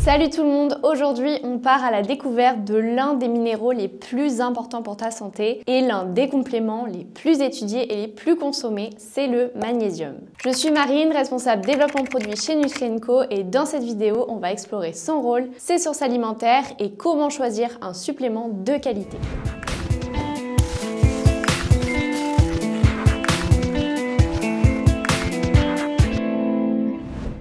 Salut tout le monde, aujourd'hui on part à la découverte de l'un des minéraux les plus importants pour ta santé et l'un des compléments les plus étudiés et les plus consommés, c'est le magnésium. Je suis Marine, responsable développement produit chez Nutri & Co et dans cette vidéo on va explorer son rôle, ses sources alimentaires et comment choisir un supplément de qualité.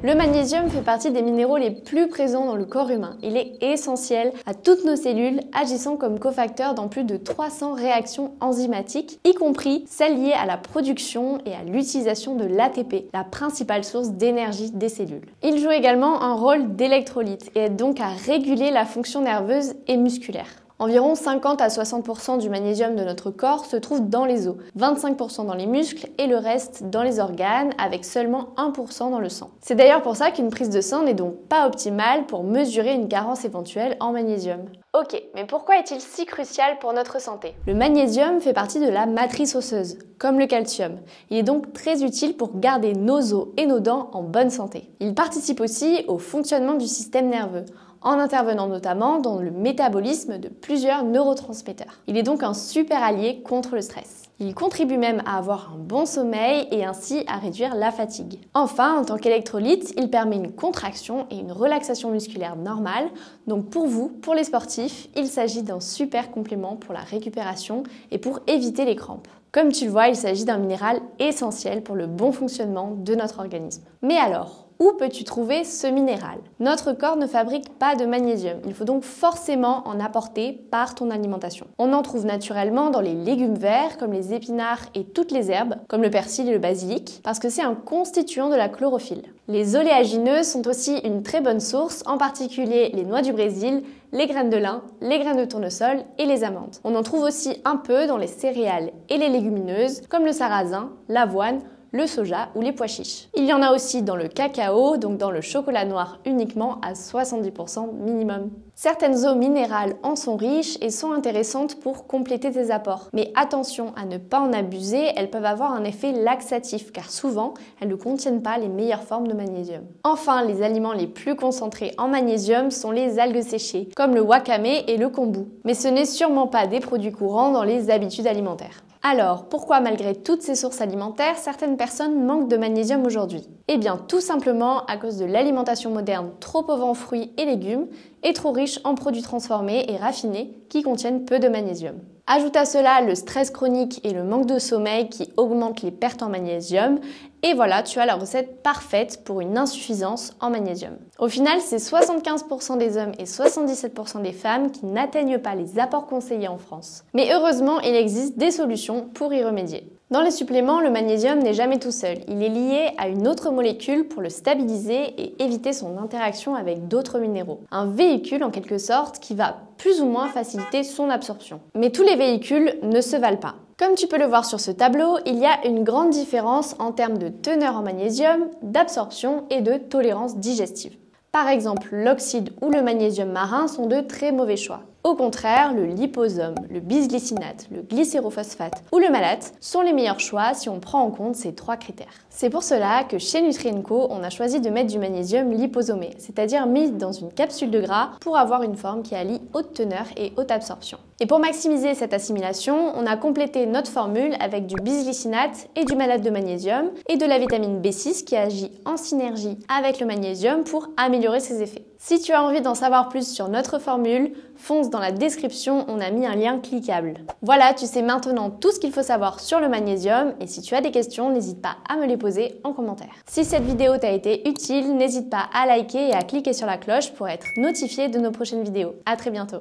Le magnésium fait partie des minéraux les plus présents dans le corps humain. Il est essentiel à toutes nos cellules, agissant comme cofacteur dans plus de 300 réactions enzymatiques, y compris celles liées à la production et à l'utilisation de l'ATP, la principale source d'énergie des cellules. Il joue également un rôle d'électrolyte et aide donc à réguler la fonction nerveuse et musculaire. Environ 50 à 60% du magnésium de notre corps se trouve dans les os, 25% dans les muscles et le reste dans les organes, avec seulement 1% dans le sang. C'est d'ailleurs pour ça qu'une prise de sang n'est donc pas optimale pour mesurer une carence éventuelle en magnésium. Ok, mais pourquoi est-il si crucial pour notre santé? Le magnésium fait partie de la matrice osseuse, comme le calcium. Il est donc très utile pour garder nos os et nos dents en bonne santé. Il participe aussi au fonctionnement du système nerveux, en intervenant notamment dans le métabolisme de plusieurs neurotransmetteurs. Il est donc un super allié contre le stress. Il contribue même à avoir un bon sommeil et ainsi à réduire la fatigue. Enfin, en tant qu'électrolyte, il permet une contraction et une relaxation musculaire normale. Donc pour vous, pour les sportifs, il s'agit d'un super complément pour la récupération et pour éviter les crampes. Comme tu le vois, il s'agit d'un minéral essentiel pour le bon fonctionnement de notre organisme. Mais alors, où peux-tu trouver ce minéral? Notre corps ne fabrique pas de magnésium, il faut donc forcément en apporter par ton alimentation. On en trouve naturellement dans les légumes verts comme les épinards et toutes les herbes, comme le persil et le basilic, parce que c'est un constituant de la chlorophylle. Les oléagineux sont aussi une très bonne source, en particulier les noix du Brésil, les graines de lin, les graines de tournesol et les amandes. On en trouve aussi un peu dans les céréales et les légumineuses, comme le sarrasin, l'avoine, le soja ou les pois chiches. Il y en a aussi dans le cacao, donc dans le chocolat noir uniquement à 70% minimum. Certaines eaux minérales en sont riches et sont intéressantes pour compléter tes apports. Mais attention à ne pas en abuser, elles peuvent avoir un effet laxatif car souvent elles ne contiennent pas les meilleures formes de magnésium. Enfin, les aliments les plus concentrés en magnésium sont les algues séchées, comme le wakame et le kombu. Mais ce n'est sûrement pas des produits courants dans les habitudes alimentaires. Alors, pourquoi malgré toutes ces sources alimentaires, certaines personnes manquent de magnésium aujourd'hui? Eh bien, tout simplement à cause de l'alimentation moderne trop pauvre en fruits et légumes et trop riche en produits transformés et raffinés qui contiennent peu de magnésium. Ajoute à cela le stress chronique et le manque de sommeil qui augmentent les pertes en magnésium et voilà, tu as la recette parfaite pour une insuffisance en magnésium. Au final, c'est 75% des hommes et 77% des femmes qui n'atteignent pas les apports conseillés en France. Mais heureusement, il existe des solutions pour y remédier. Dans les suppléments, le magnésium n'est jamais tout seul. Il est lié à une autre molécule pour le stabiliser et éviter son interaction avec d'autres minéraux. Un véhicule en quelque sorte qui va plus ou moins faciliter son absorption. Mais tous les véhicules ne se valent pas. Comme tu peux le voir sur ce tableau, il y a une grande différence en termes de teneur en magnésium, d'absorption et de tolérance digestive. Par exemple, l'oxyde ou le magnésium marin sont de très mauvais choix. Au contraire, le liposome, le bisglycinate, le glycérophosphate ou le malate sont les meilleurs choix si on prend en compte ces trois critères. C'est pour cela que chez Nutri & Co, on a choisi de mettre du magnésium liposomé, c'est-à-dire mis dans une capsule de gras pour avoir une forme qui allie haute teneur et haute absorption. Et pour maximiser cette assimilation, on a complété notre formule avec du bisglycinate et du malate de magnésium et de la vitamine B6 qui agit en synergie avec le magnésium pour améliorer ses effets. Si tu as envie d'en savoir plus sur notre formule, fonce dans la description, on a mis un lien cliquable. Voilà, tu sais maintenant tout ce qu'il faut savoir sur le magnésium et si tu as des questions, n'hésite pas à me les poser en commentaire. Si cette vidéo t'a été utile, n'hésite pas à liker et à cliquer sur la cloche pour être notifié de nos prochaines vidéos. À très bientôt.